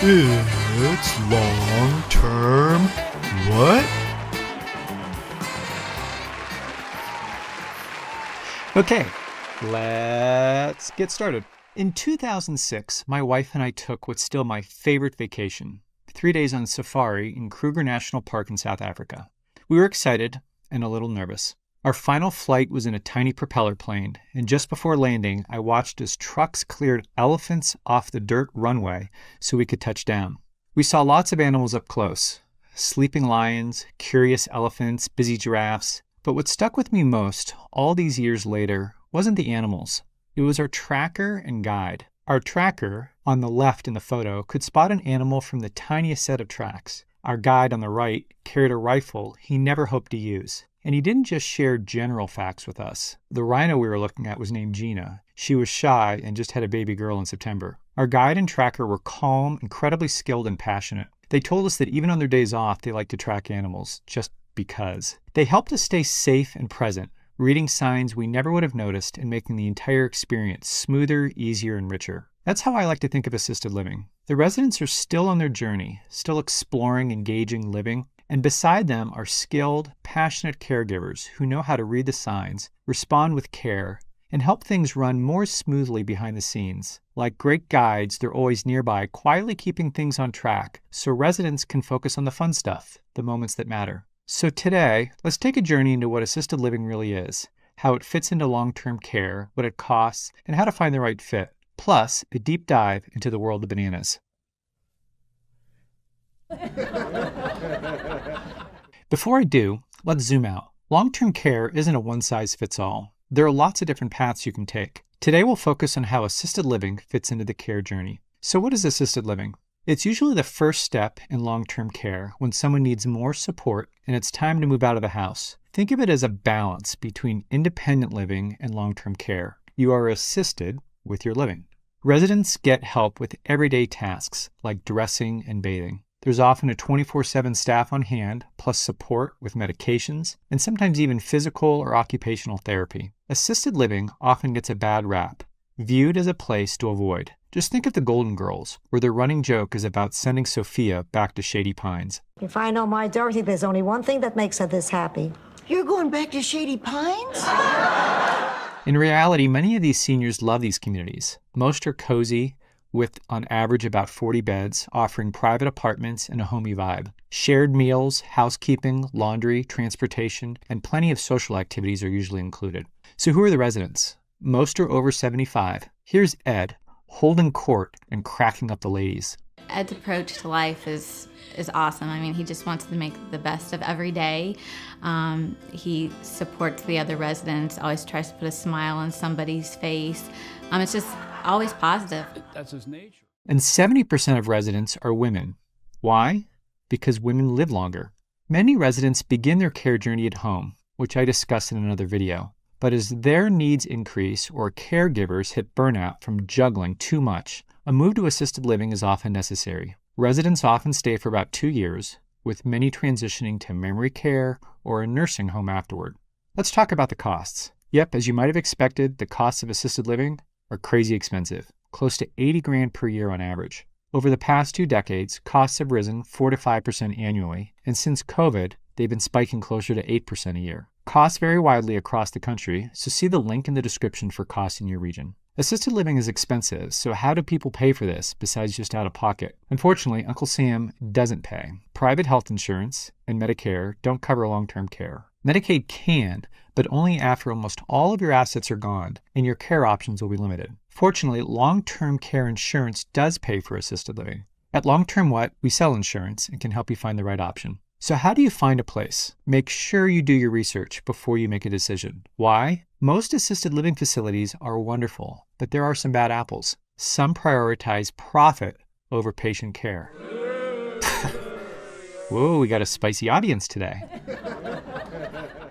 It's long-term what? Okay, let's get started. In 2006, my wife and I took what's still my favorite vacation, 3 days on safari in Kruger National Park in South Africa. We were excited and a little nervous. Our final flight was in a tiny propeller plane, and just before landing, I watched as trucks cleared elephants off the dirt runway so we could touch down. We saw lots of animals up close, sleeping lions, curious elephants, busy giraffes. But what stuck with me most, all these years later, wasn't the animals. It was our tracker and guide. Our tracker, on the left in the photo, could spot an animal from the tiniest set of tracks. Our guide on the right carried a rifle he never hoped to use. And he didn't just share general facts with us. The rhino we were looking at was named Gina. She was shy and just had a baby girl in September. Our guide and tracker were calm, incredibly skilled, and passionate. They told us that even on their days off, they like to track animals, just because. They helped us stay safe and present, reading signs we never would have noticed and making the entire experience smoother, easier, and richer. That's how I like to think of assisted living. The residents are still on their journey, still exploring, engaging, living. And beside them are skilled, passionate caregivers who know how to read the signs, respond with care, and help things run more smoothly behind the scenes. Like great guides, they're always nearby, quietly keeping things on track so residents can focus on the fun stuff, the moments that matter. So today, let's take a journey into what assisted living really is, how it fits into long-term care, what it costs, and how to find the right fit. Plus, a deep dive into the world of bananas. Before I do, let's zoom out. Long-term care isn't a one-size-fits-all. There are lots of different paths you can take. Today we'll focus on how assisted living fits into the care journey. So what is assisted living? It's usually the first step in long-term care when someone needs more support and it's time to move out of the house. Think of it as a balance between independent living and long-term care. You are assisted with your living. Residents get help with everyday tasks like dressing and bathing. There's often a 24/7 staff on hand, plus support with medications, and sometimes even physical or occupational therapy. Assisted living often gets a bad rap, viewed as a place to avoid. Just think of the Golden Girls, where their running joke is about sending Sophia back to Shady Pines. If I know my Dorothy, there's only one thing that makes her this happy. You're going back to Shady Pines? In reality, many of these seniors love these communities. Most are cozy, with on average about 40 beds, offering private apartments and a homey vibe. Shared meals, housekeeping, laundry, transportation, and plenty of social activities are usually included. So who are the residents? Most are over 75. Here's Ed, holding court and cracking up the ladies. Ed's approach to life is awesome. I mean, he just wants to make the best of every day. He supports the other residents, always tries to put a smile on somebody's face. It's just always positive. That's his nature. And 70% of residents are women. Why? Because women live longer. Many residents begin their care journey at home, which I discussed in another video. But as their needs increase or caregivers hit burnout from juggling too much, a move to assisted living is often necessary. Residents often stay for about 2 years, with many transitioning to memory care or a nursing home afterward. Let's talk about the costs. Yep, as you might have expected, the costs of assisted living are crazy expensive, close to $80,000 per year on average. Over the past 2 decades, costs have risen 4 to 5% annually, and since COVID, they've been spiking closer to 8% a year. Costs vary widely across the country, so see the link in the description for costs in your region. Assisted living is expensive, so how do people pay for this besides just out of pocket? Unfortunately, Uncle Sam doesn't pay. Private health insurance and Medicare don't cover long-term care. Medicaid can, but only after almost all of your assets are gone and your care options will be limited. Fortunately, long-term care insurance does pay for assisted living. At Long-Term What, we sell insurance and can help you find the right option. So how do you find a place? Make sure you do your research before you make a decision. Why? Most assisted living facilities are wonderful, but there are some bad apples. Some prioritize profit over patient care. Whoa, we got a spicy audience today.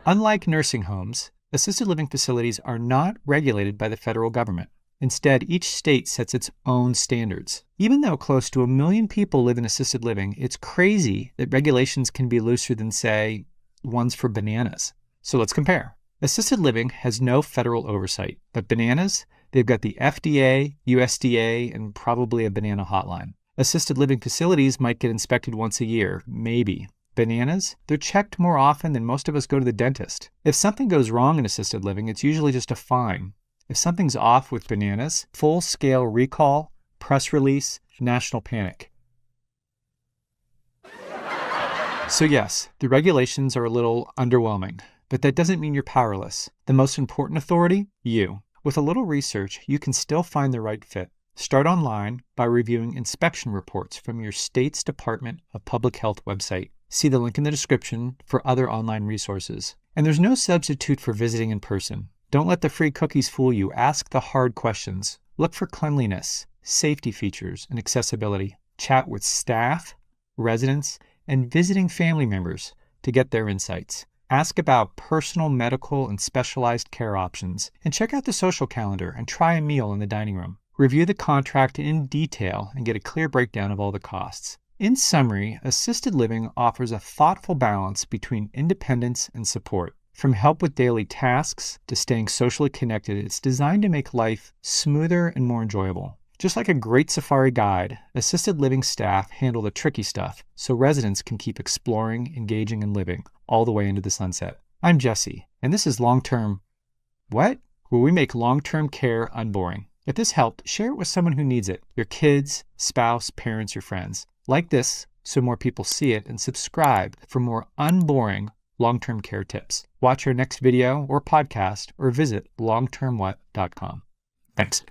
Unlike nursing homes, assisted living facilities are not regulated by the federal government. Instead, each state sets its own standards. Even though close to 1 million people live in assisted living, it's crazy that regulations can be looser than, say, ones for bananas. So let's compare. Assisted living has no federal oversight, but bananas, they've got the FDA, USDA, and probably a banana hotline. Assisted living facilities might get inspected once a year, maybe. Bananas? They're checked more often than most of us go to the dentist. If something goes wrong in assisted living, it's usually just a fine. If something's off with bananas, full-scale recall, press release, national panic. So yes, the regulations are a little underwhelming, but that doesn't mean you're powerless. The most important authority? You. With a little research, you can still find the right fit. Start online by reviewing inspection reports from your state's Department of Public Health website. See the link in the description for other online resources. And there's no substitute for visiting in person. Don't let the free cookies fool you. Ask the hard questions. Look for cleanliness, safety features, and accessibility. Chat with staff, residents, and visiting family members to get their insights. Ask about personal, medical, and specialized care options. And check out the social calendar and try a meal in the dining room. Review the contract in detail and get a clear breakdown of all the costs. In summary, assisted living offers a thoughtful balance between independence and support. From help with daily tasks to staying socially connected, it's designed to make life smoother and more enjoyable. Just like a great safari guide, assisted living staff handle the tricky stuff so residents can keep exploring, engaging, and living all the way into the sunset. I'm Jesse, and this is Long-Term What? Where we make long-term care unboring. If this helped, share it with someone who needs it. Your kids, spouse, parents, or friends. Like this so more people see it, and subscribe for more unboring long-term care tips. Watch our next video or podcast or visit longtermwhat.com. Thanks.